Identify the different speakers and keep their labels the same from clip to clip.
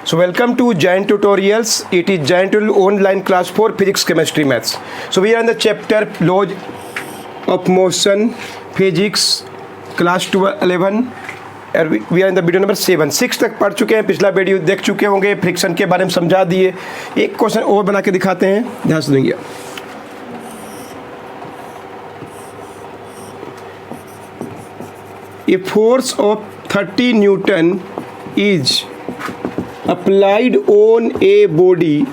Speaker 1: So welcome to Giant Tutorials. It is Giant online class for physics, chemistry, maths. So we are in the chapter laws of motion, physics, class 11. We are in the video number 6 तक पढ़ चुके हैं. पिछला video देख चुके होंगे, friction के बारे में समझा दिए. एक क्वेश्चन और बना के दिखाते हैं, ध्यान से सुनिए. A force of 30 Newton is applied on a body.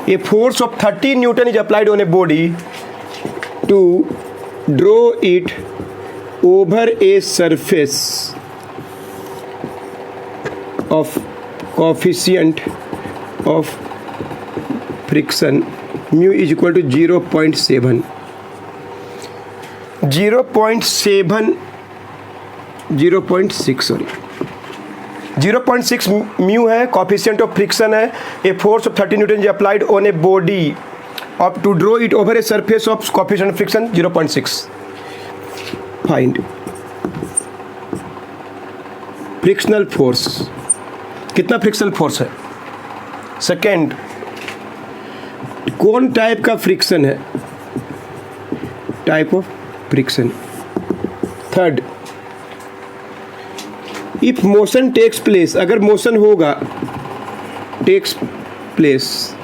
Speaker 1: A force of 30 Newton is applied on a body to draw it over a surface of coefficient of friction mu is equal to 0.7. 0.6 mu है, coefficient of friction है. A force of 30 newton is applied on a body of to draw it over a surface of coefficient of friction 0.6. Find frictional force. कितना frictional force है? Second, कौन type का friction है? Type of friction. Third, if motion takes place, अगर motion होगा, takes place,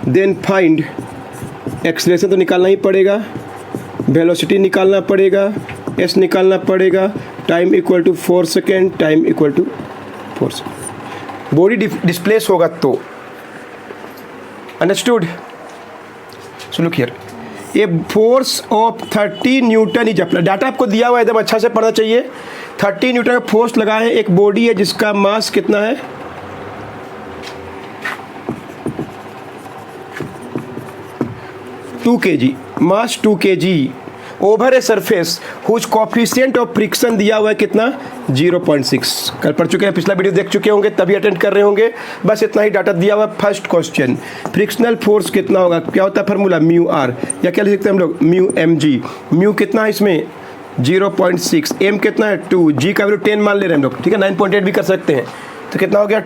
Speaker 1: then find acceleration तो निकालना ही पड़ेगा, वेलोसिटी निकालना पड़ेगा, एस निकालना पड़ेगा, time equal to 4 second, time equal to 4 second. Body displace होगा तो. Understood? So look here, a force of 30 newton is applied. Data आपको दिया हुआ है, एकदम अच्छा से पढ़ना चाहिए. 30 न्यूटन का फोर्स लगा है, एक बॉडी है जिसका मास कितना है? 2 kg. Mass 2 kg over a surface whose coefficient of friction दिया हुआ है कितना? 0.6. कल पढ़ चुके हैं, पिछला वीडियो देख चुके होंगे, तभी अटेंड कर रहे होंगे. बस इतना ही डाटा दिया हुआ है. फर्स्ट क्वेश्चन, फ्रिक्शनल फोर्स कितना होगा? क्या होता है फार्मूला? म्यू आर, या क्या लिख सकते हैं हम लोग? Mu M G. म्यू कितना है इसमें? 0.6. एम कितना है? 2. जी का वैल्यू 10 मान ले रहे हैं हम लोग, ठीक है. 9.8 भी कर सकते हैं. तो कितना हो गया?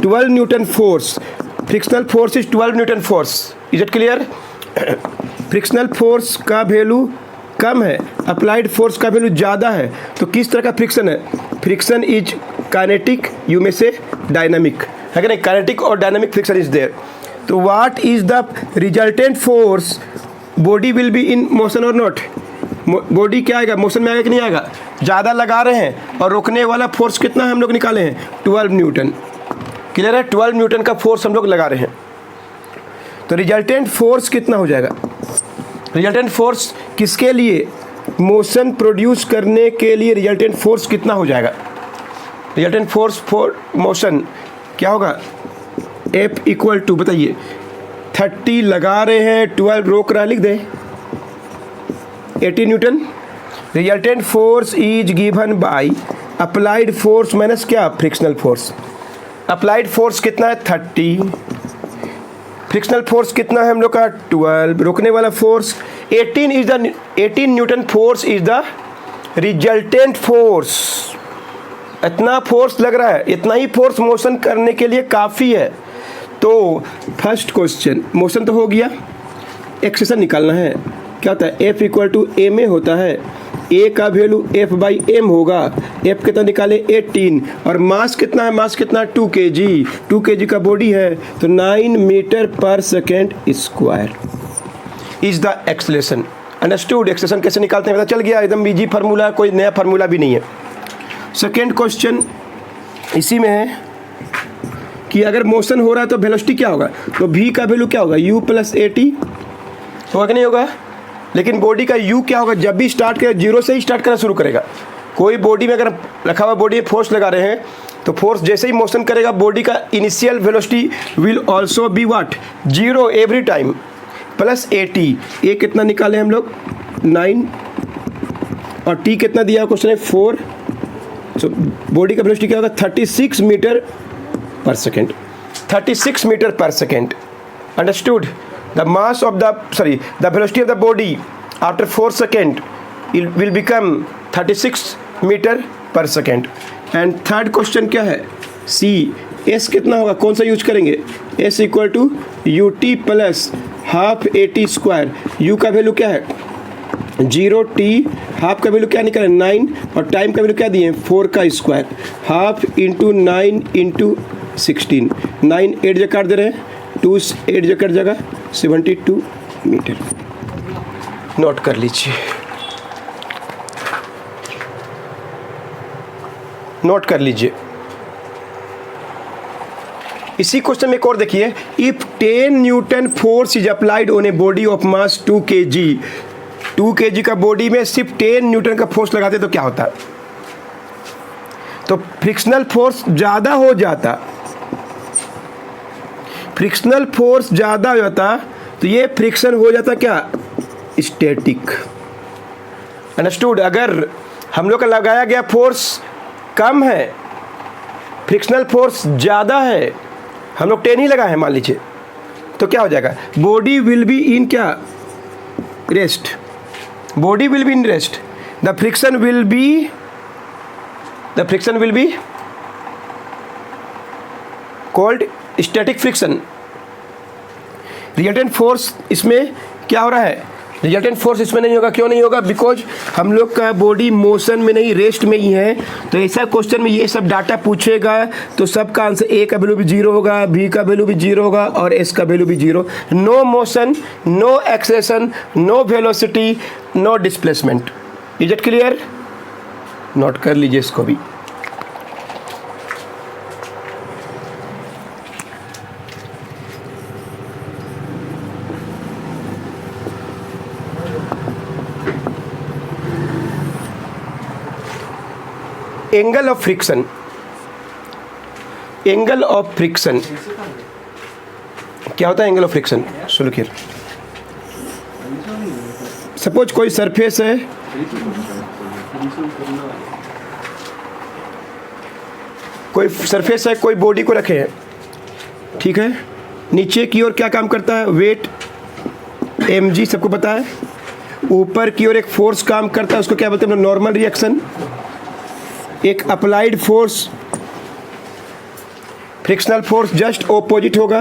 Speaker 1: 12 Newton force. Frictional force is 12 Newton force. Is it clear? Frictional force का वैल्यू कम है, अप्लाइड फोर्स का वैल्यू ज़्यादा है. तो किस तरह का फ्रिक्शन है? फ्रिक्शन इज काइनेटिक, यू में से डायनामिक है कि नहीं? काइनेटिक और डायनामिक फ्रिक्शन इज देयर. तो what is the resultant force? Body will be in motion और नॉट? बॉडी क्या आएगा? मोशन में आएगा कि नहीं आएगा? ज़्यादा लगा रहे हैं, और रोकने वाला फोर्स कितना है हम लोग निकाले हैं? 12 न्यूटन. क्लियर है? 12 न्यूटन का फोर्स हम लोग लगा रहे हैं. तो रिजल्टेंट फोर्स कितना हो जाएगा? रिजल्टेंट फोर्स किसके लिए? मोशन प्रोड्यूस करने के लिए रिजल्टेंट फोर्स कितना हो जाएगा? रिजल्टेंट फोर्स फॉर मोशन क्या होगा? F इक्वल टू, बताइए, 30 लगा रहे हैं, 12 रोक रहा है, लिख दें 80 newton. Resultant force is given by applied force minus क्या? Frictional force. अप्लाइड फोर्स कितना है? 30. फ्रिक्शनल फोर्स कितना है हम लोग का? 12. रोकने वाला force 18 Newton force is the resultant force. इतना फोर्स लग रहा है, इतना ही फोर्स मोशन करने के लिए काफ़ी है. तो फर्स्ट क्वेश्चन, मोशन तो हो गया, एक्सेलरेशन निकालना है. क्या होता है? F equal to m a होता है. ए का वैल्यू F बाई एम होगा. F कितना निकाले? 18. और मास कितना है? मास कितना? 2 kg. 2 kg का बॉडी है, तो 9 मीटर पर second square is the acceleration. Understood? Acceleration कैसे निकालते हैं पता चल गया. एकदम इजी फार्मूला, कोई नया फार्मूला भी नहीं है. सेकेंड क्वेश्चन इसी में है कि अगर मोशन हो रहा है तो वेलोसिटी क्या होगा? तो v का वैल्यू क्या होगा? u प्लस AT होगा कि नहीं होगा? लेकिन बॉडी का u क्या होगा? जब भी स्टार्ट करेगा, जीरो से ही स्टार्ट करना शुरू करेगा. कोई बॉडी में अगर रखा हुआ बॉडी में फोर्स लगा रहे हैं, तो फोर्स जैसे ही मोशन करेगा, बॉडी का initial velocity will also be what? 0 every time, plus AT. ए कितना निकाले हम लोग? 9. और t कितना दिया क्वेश्चन है? 4. सो बॉडी का वेलोसिटी क्या होगा? 36 मीटर पर सेकेंड. 36 मीटर पर second. Understood? The velocity of the body after 4 seconds it will become 36 metre पर सेकेंड. एंड थर्ड क्वेश्चन क्या है? सी, एस कितना होगा, कौन सा यूज करेंगे, s equal to u t plus half a t square. U का वैल्यू क्या है 0, टी हाफ का वैल्यू क्या निकला 9 और टाइम का वैल्यू क्या दिए 4 का स्क्वायर, हाफ इंटू 9 इंटू 16, 9 8 जगह काट दे रहे हैं, 2 8 जगह कट जगह 72 मीटर। नोट कर लीजिए, नोट कर लीजिए। इसी क्वेश्चन में एक और देखिए, if 10 Newton force is applied on a body of mass 2 kg, 2 kg का बॉडी में सिर्फ 10 न्यूटन का फोर्स लगाते तो क्या होता, तो फ्रिक्शनल फोर्स ज़्यादा हो जाता, फ्रिक्शनल फोर्स ज़्यादा हो जाता तो ये फ्रिक्शन हो जाता क्या, स्टैटिक। अंडरस्टूड। अगर हम लोग का लगाया गया फोर्स कम है, फ्रिक्शनल फोर्स ज़्यादा है, हम लोग 10 ही लगाए हैं मान लीजिए, तो क्या हो जाएगा, बॉडी विल बी इन क्या, rest, body will be in rest, the friction will be called static friction. Resultant force इसमें क्या हो रहा है, रिजल्टेंट फोर्स इसमें नहीं होगा, क्यों नहीं होगा, बिकॉज हम लोग का बॉडी मोशन में नहीं, रेस्ट में ही है। तो ऐसा क्वेश्चन में ये सब डाटा पूछेगा तो सबका आंसर ए का वैल्यू भी 0 होगा, बी का वैल्यू भी 0 होगा और एस का वैल्यू भी 0। No motion, no acceleration, no velocity, no displacement. Is it clear, note कर लीजिए इसको भी। Angle of friction, angle of friction क्या होता है, एंगल ऑफ फ्रिक्शन सुनो हियर। सपोज कोई सरफेस है, कोई सरफेस है, कोई बॉडी को रखे हैं, ठीक है, नीचे की ओर क्या काम करता है, वेट mg सबको पता है, ऊपर की ओर एक फोर्स काम करता है, उसको क्या बोलते हैं, नॉर्मल रिएक्शन। एक applied force, frictional force just opposite होगा,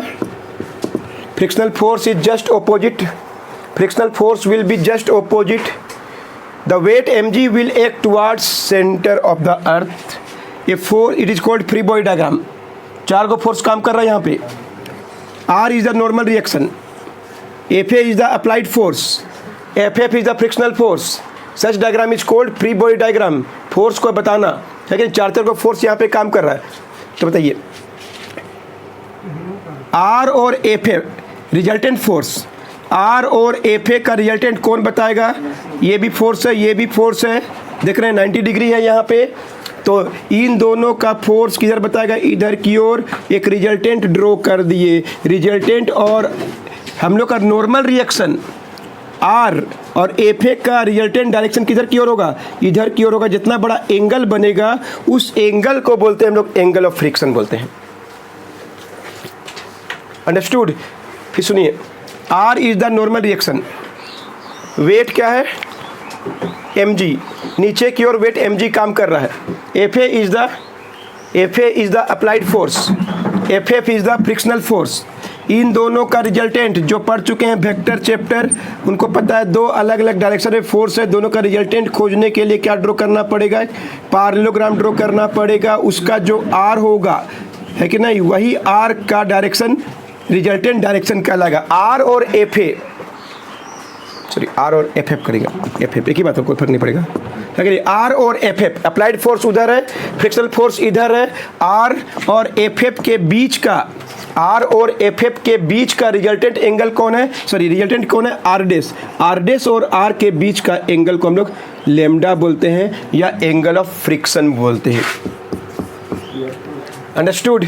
Speaker 1: frictional force is just opposite, frictional force will be just opposite, the weight mg will act towards centre of the earth, ये for it is called free body diagram. 4 को force काम कर रहा है यहाँ पे, r is the normal reaction, fa is the applied force, ff is the frictional force, such diagram is called free body diagram. Force को बताना है कि 4 को फोर्स यहाँ पे काम कर रहा है, तो बताइए आर और F A resultant force, R और एफ ए का रिजल्टेंट कौन बताएगा, ये भी फोर्स है, ये भी फोर्स है, देख रहे हैं 90 डिग्री है यहाँ पे, तो इन दोनों का फोर्स किधर बताएगा, इधर की ओर एक रिजल्टेंट ड्रॉ कर दिए, रिजल्टेंट और हम लोग का नॉर्मल रिएक्शन आर और एफ ए का रिजल्टेंट डायरेक्शन किधर की ओर होगा, इधर की ओर होगा। जितना बड़ा एंगल बनेगा उस एंगल को बोलते हैं हम लोग एंगल ऑफ फ्रिक्शन बोलते हैं। अंडरस्टूड। फिर सुनिए, R is the normal reaction, weight क्या है mg, नीचे की ओर वेट mg काम कर रहा है, F A is the applied force, F is the frictional force. इन दोनों का रिजल्टेंट जो पढ़ चुके हैं वेक्टर चैप्टर, उनको पता है 2 अलग अलग डायरेक्शन में फोर्स है, दोनों का रिजल्टेंट खोजने के लिए क्या ड्रॉ करना पड़ेगा, पैरेललोग्राम ड्रॉ करना पड़ेगा। उसका जो आर होगा है कि नहीं, वही आर का डायरेक्शन रिजल्टेंट डायरेक्शन कहलाएगा। आर और एफ ए, सॉरी आर और एफ एफ करेगा, एफ एफ एक ही बात है, कोई फर्क नहीं पड़ेगा। आर और एफ एफ, अप्लाइड फोर्स उधर है, फ्रिक्शनल फोर्स इधर है, आर और एफ एफ के बीच का, आर और एफ एफ के बीच का रिजल्टेंट एंगल कौन है, सॉरी रिजल्टेंट कौन है, आर डेस, आर डेस और आर के बीच का एंगल को हम लोग लेमडा बोलते हैं या एंगल ऑफ फ्रिक्शन बोलते हैं। अंडरस्टूड।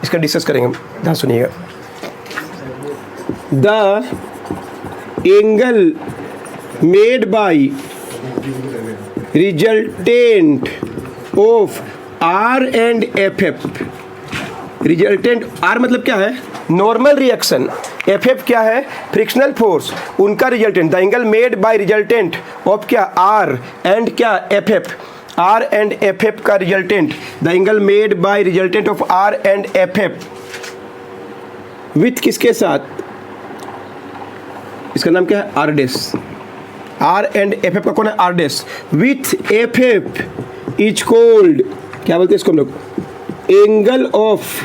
Speaker 1: इसका डिस्कस करेंगे, ध्यान सुनिएगा। The angle made by resultant of R and F F, resultant R मतलब क्या है, नॉर्मल रिएक्शन, एफ एफ क्या है, फ्रिक्शनल फोर्स, उनका resultant, the angle made by resultant of क्या, आर एंड क्या, F F, R and F F का resultant, the angle made by resultant of R and F F with किसके साथ, इसका नाम क्या है, आर डेस। आर एंड एफ एफ का कौन है, आर डेस। With F F is called, क्या बोलते हैं इसको हम लोग, एंगल ऑफ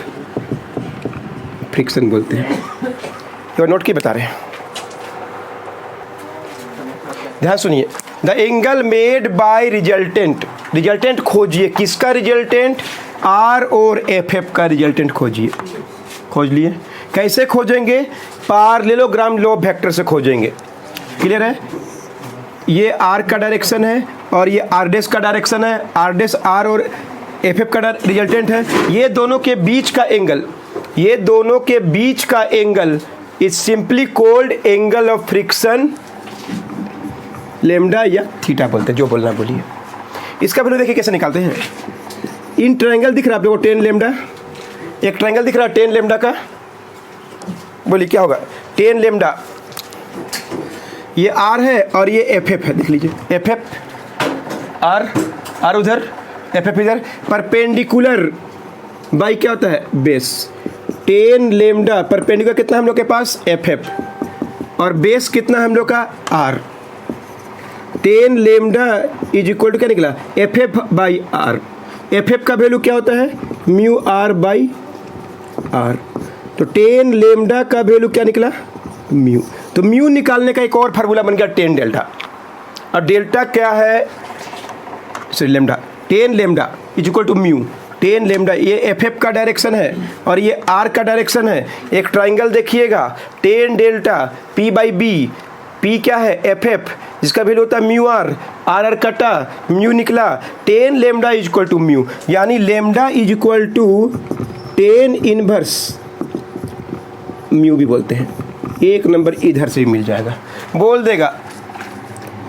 Speaker 1: फ्रिक्शन बोलते हैं। तो नोट की बता रहे हैं, ध्यान सुनिए। The angle made by resultant, resultant खोजिए, किसका रिजल्टेंट, आर और एफ एफ का रिजल्टेंट खोजिए। खोज लिए, कैसे खोजेंगे, पैरेललोग्राम लॉ ऑफ वेक्टर से खोजेंगे। क्लियर है, ये आर का डायरेक्शन है और ये आर डेस का डायरेक्शन है, आर डेस आर और एफ एफ का रिजल्टेंट है। ये दोनों के बीच का एंगल, ये दोनों के बीच का angle is simply called angle of friction, lambda या थीटा बोलते हैं, जो बोलना बोलिए। इसका वैल्यू देखिए कैसे निकालते हैं। इन ट्रायंगल दिख रहा है आप लोगों को 10 लेमडा, एक ट्रायंगल दिख रहा है 10 लेमडा का, बोलिए क्या होगा, 10 लेमडा, ये आर है और ये एफ एफ है, देख लीजिए एफ एफ आर, आर उधर एफ एफ इधर, परपेंडिकुलर बाई क्या होता है, बेस। 10 लेमडा परपेंडिकुलर कितना हम लोग के पास, एफ एफ, और बेस कितना हम लोग का, R. 10 lambda is equal to क्या निकला, F F by R. F F का वैल्यू क्या होता है, म्यू आर बाई आर। तो 10 लेमडा का वैल्यू क्या निकला, म्यू। तो म्यू निकालने का एक और फार्मूला बन गया 10 डेल्टा, और डेल्टा क्या है, sorry lambda, 10 lambda is equal to mu. 10 lambda, ये एफ एफ का डायरेक्शन है और ये आर का डायरेक्शन है। एक ट्राइंगल देखिएगा 10 delta P by B, P क्या है, एफ एफ, जिसका वैल्यू होता है म्यू आर, आर आर कटा, म्यू निकला, 10 lambda is equal to mu, यानी lambda is equal to 10 inverse mu भी बोलते हैं। एक नंबर इधर से भी मिल जाएगा, बोल देगा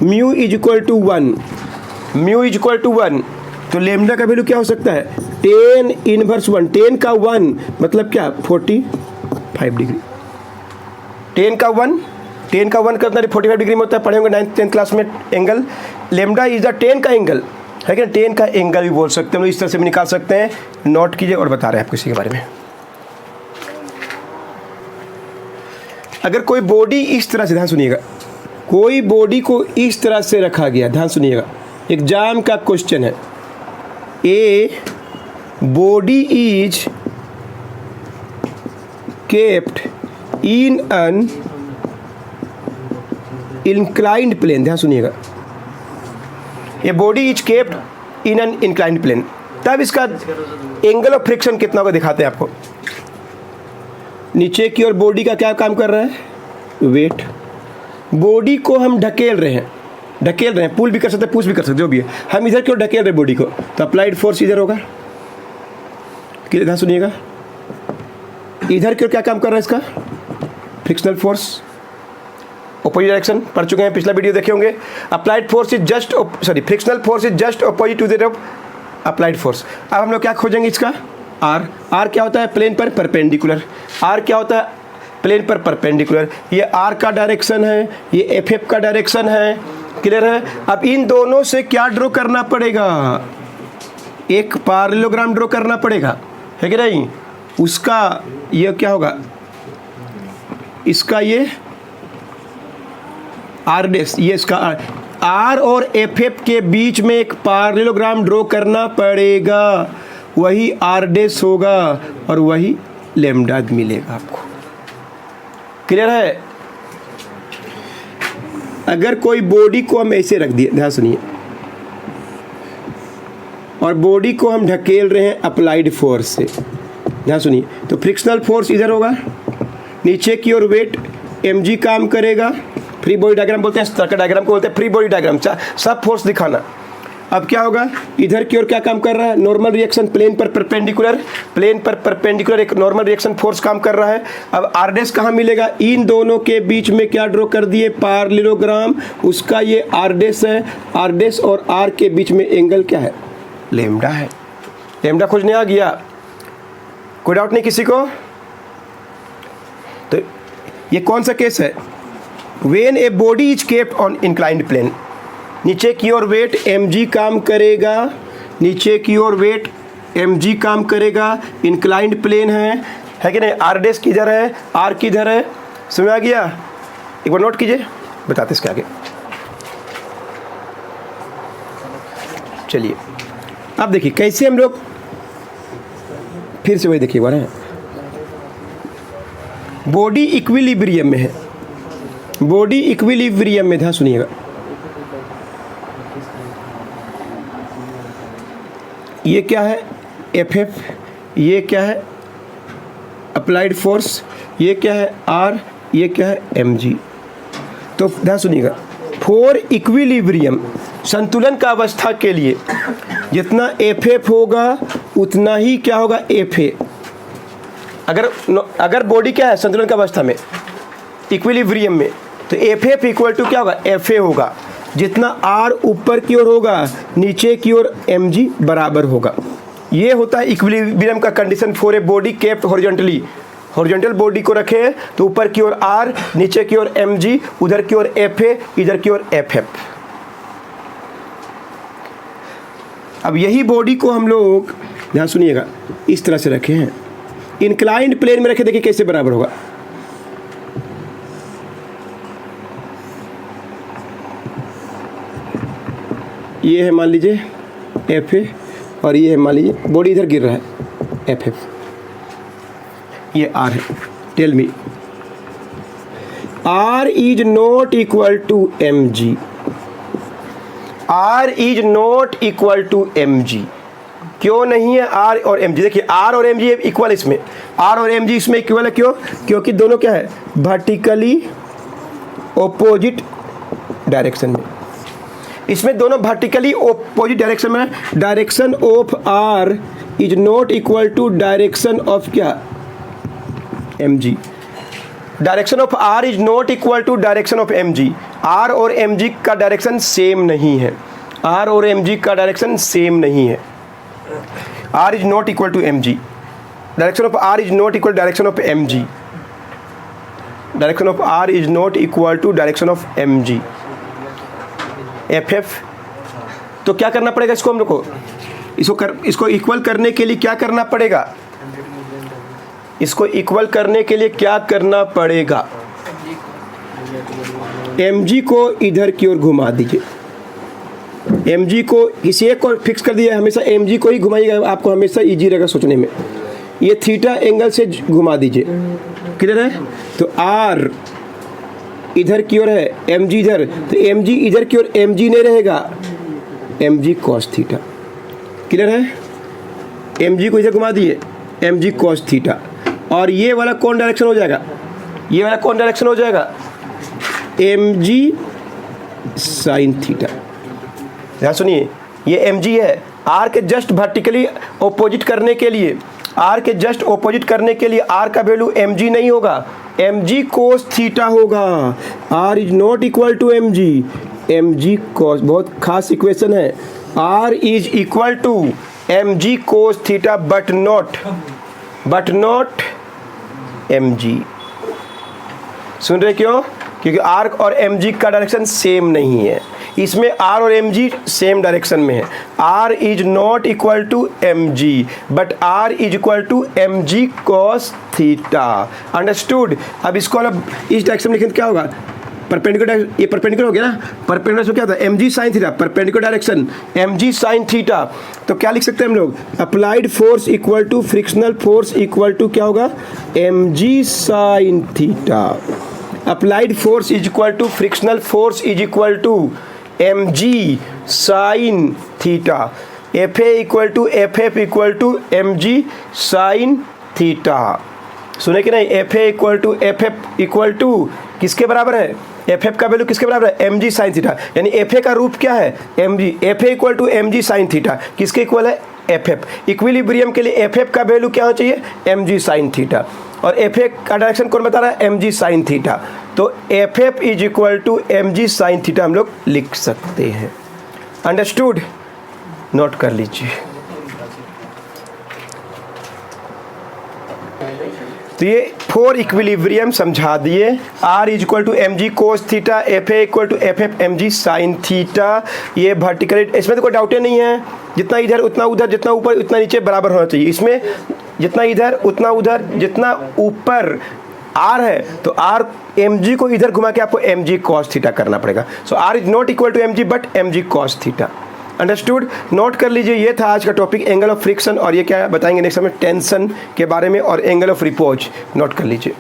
Speaker 1: mu is equal to 1, mu is equal to 1, तो लेमडा का वैल्यू क्या हो सकता है, 10 इनवर्स 1, 10 का 1 मतलब क्या, 45 डिग्री। 10 का 1 कितना 45 डिग्री में होता है, पढ़े होंगे 9th 10th क्लास में एंगल। लेमडा इज द 10 का एंगल है क्या, 10 का एंगल भी बोल सकते हैं, इस तरह से भी निकाल सकते हैं। नोट कीजिए और बता रहे हैं आपको इसी के बारे में। अगर कोई बॉडी इस तरह से, ध्यान सुनिएगा, कोई बॉडी को इस तरह से रखा गया, ध्यान सुनिएगा, एग्जाम का क्वेश्चन है, a body is kept in an inclined plane, ध्यान सुनिएगा, a body is kept in an inclined plane, तब इसका एंगल ऑफ फ्रिक्शन कितना होगा दिखाते हैं आपको। नीचे की ओर बॉडी का क्या काम कर रहा है, वेट। बॉडी को हम ढकेल रहे हैं, पुल भी कर सकते हैं, पुश भी कर सकते हैं, जो भी है, हम इधर की ओर ढकेल रहे हैं बॉडी को, तो अप्लाइड फोर्स इधर होगा। ध्यान सुनिएगा, इधर की ओर क्या काम कर रहा है इसका, फ्रिक्शनल फोर्स, अपोजिट डायरेक्शन, पढ़ चुके हैं, पिछला वीडियो देखे होंगे। Applied force is just, sorry frictional force is just opposite to that of applied force. अब हम लोग क्या खोजेंगे इसका, आर। आर क्या होता है, प्लेन पर परपेंडिकुलर। आर क्या होता है, प्लेन पर परपेंडिकुलर। ये आर का डायरेक्शन है, ये एफ एफ का डायरेक्शन है, क्लियर है। अब इन दोनों से क्या ड्रॉ करना पड़ेगा, एक पैरेललोग्राम ड्रॉ करना पड़ेगा, है कि नहीं। उसका ये क्या होगा, इसका ये आर डेस, ये इसका आर और एफ एफ के बीच में एक पैरेललोग्राम ड्रॉ करना पड़ेगा, वही आर डेस होगा और वही लेमडा मिलेगा आपको। क्लियर है। अगर कोई बॉडी को हम ऐसे रख दिए, ध्यान सुनिए, और बॉडी को हम ढकेल रहे हैं अप्लाइड फोर्स से, ध्यान सुनिए, तो फ्रिक्शनल फोर्स इधर होगा, नीचे की ओर वेट mg काम करेगा। फ्री बॉडी डायग्राम बोलते हैं, इस तरह का डायग्राम को बोलते हैं फ्री बॉडी डायग्राम, सब फोर्स दिखाना। अब क्या होगा, इधर की ओर क्या काम कर रहा है, नॉर्मल रिएक्शन, प्लेन पर परपेंडिकुलर एक नॉर्मल रिएक्शन फोर्स काम कर रहा है। अब आर डेस कहाँ मिलेगा, इन दोनों के बीच में क्या ड्रॉ कर दिए, पैरेललोग्राम, उसका ये आर डेस है, आर डेस और आर के बीच में एंगल क्या है, लेमडा है। लेमडा खोजने आ गया, कोई डाउट नहीं किसी को। तो ये कौन सा केस है, when a body is kept on inclined plane, नीचे की ओर वेट mg काम करेगा, नीचे की ओर वेट mg काम करेगा, इंक्लाइंड प्लेन है कि नहीं। r डैश किधर है, r किधर है, समझ आ गया। एक बार नोट कीजिए, बताते इसके आगे। चलिए अब देखिए कैसे हम लोग, फिर से वही देखिए बार है, बॉडी इक्विलिब्रियम में है, बॉडी इक्विलिब्रियम में था, सुनिएगा। ये क्या है FF, ये क्या है अप्लाइड फोर्स, ये क्या है R, ये क्या है mg। तो ध्यान सुनिएगा, फॉर इक्विलिब्रियम संतुलन का अवस्था के लिए जितना FF होगा उतना ही क्या होगा FA। अगर बॉडी क्या है संतुलन का अवस्था में इक्विलिब्रियम में, तो FF इक्वल टू क्या होगा FA होगा। जितना R ऊपर की ओर होगा नीचे की ओर mg बराबर होगा। ये होता है इक्विलिब्रियम का condition for a body kept horizontally. Horizontal body को रखे तो ऊपर की ओर R, नीचे की ओर mg, उधर की ओर FA, इधर की ओर FF। अब यही बॉडी को हम लोग ध्यान सुनिएगा इस तरह से रखे हैं, इंक्लाइंड प्लेन में रखे, देखिए कैसे बराबर होगा। ये है मान लीजिए FA और ये है मान लीजिए बॉडी इधर गिर रहा है FF, ये R है। Tell me R is not equal to mg, R is not equal to mg। क्यों नहीं है R और mg? देखिए R और mg इक्वल, इसमें R और mg इसमें इक्वल है। क्यों? क्योंकि दोनों क्या है वर्टिकली ऑपोजिट डायरेक्शन में, इसमें दोनों वर्टिकली ऑपोजिट डायरेक्शन में। Direction of R is not equal to direction of क्या mg। Direction of R is not equal to direction of mg। R और mg का डायरेक्शन सेम नहीं है, R और mg का डायरेक्शन सेम नहीं है। R is not equal to mg, direction of R is not equal direction of mg, direction of R is not equal to direction of mg। FF तो क्या करना पड़ेगा इसको हम लोग को, इसको इक्वल करने के लिए क्या करना पड़ेगा, इसको इक्वल करने के लिए क्या करना पड़ेगा, mg को इधर की ओर घुमा दीजिए। mg को किसी एक को फिक्स कर दिया, हमेशा mg को ही घुमाइएगा, आपको हमेशा इजी रहेगा सोचने में। ये थीटा एंगल से घुमा दीजिए, क्लियर है। तो R इधर की ओर है, mg इधर, तो mg इधर की ओर mg नहीं रहेगा, mg cos थीटा, क्लियर है। mg को इधर घुमा दिए, mg cos थीटा। और ये वाला कौन डायरेक्शन हो जाएगा, ये वाला कौन डायरेक्शन हो जाएगा, mg sin थीटा। ध्यान सुनिए, ये mg है, R के जस्ट वर्टिकली ऑपोजिट करने के लिए, R के जस्ट ऑपोजिट करने के लिए R का वैल्यू mg नहीं होगा, mg cos थीटा होगा। R is not equal to mg, mg cos, बहुत खास इक्वेशन है। R is equal to mg cos theta but not mg। सुन रहे क्यों? क्योंकि R और mg का डायरेक्शन सेम नहीं है, इसमें R और mg सेम डायरेक्शन में है। R is not equal to mg but R is equal to mg cos theta. Understood? अब इसको अब इस डायरेक्शन में लिखें तो क्या होगा, परपेंडिकुलर, ये परपेंडिकुलर हो गया ना, परपेंडिकुलर से क्या होता है mg sin theta, perpendicular direction mg sin theta. तो क्या लिख सकते हैं हम लोग, applied force equal to frictional force equal to क्या होगा mg sin theta. Applied force is equal to frictional force is equal to mg sin theta. FA equal to FF equal to mg sin theta. सुने कि नहीं, FA equal to FF equal to किसके बराबर है, FF का value किसके बराबर है, mg sin थीटा। यानी FA का रूप क्या है mg, FA equal to mg sin theta, किसके इक्वल है FF। इक्विलिब्रियम के लिए FF का वैल्यू क्या होना चाहिए, mg sin थीटा, और FA का डायरेक्शन कौन बता रहा है, mg sin थीटा। तो FF is equal to mg sin theta हम लोग लिख सकते हैं। अंडरस्टूड? नोट कर लीजिए। तो ये 4 इक्विलिब्रियम समझा दिए। R is equal to m g cos theta, F A equal to F F m g sine theta. ये वर्टिकल, इसमें तो कोई डाउट ही नहीं है, जितना इधर उतना उधर, जितना ऊपर उतना नीचे बराबर होना चाहिए। इसमें जितना इधर उतना उधर, जितना ऊपर R है तो R एम जी को इधर घुमा के आपको एम जी कॉस थीटा करना पड़ेगा। So R is not equal to m g but m g cos theta. Understood, note कर लीजिए। ये था आज का टॉपिक एंगल ऑफ फ्रिक्शन, और ये क्या बताएंगे नेक्स्ट में टेंशन के बारे में और एंगल ऑफ रिपोज। नोट कर लीजिए।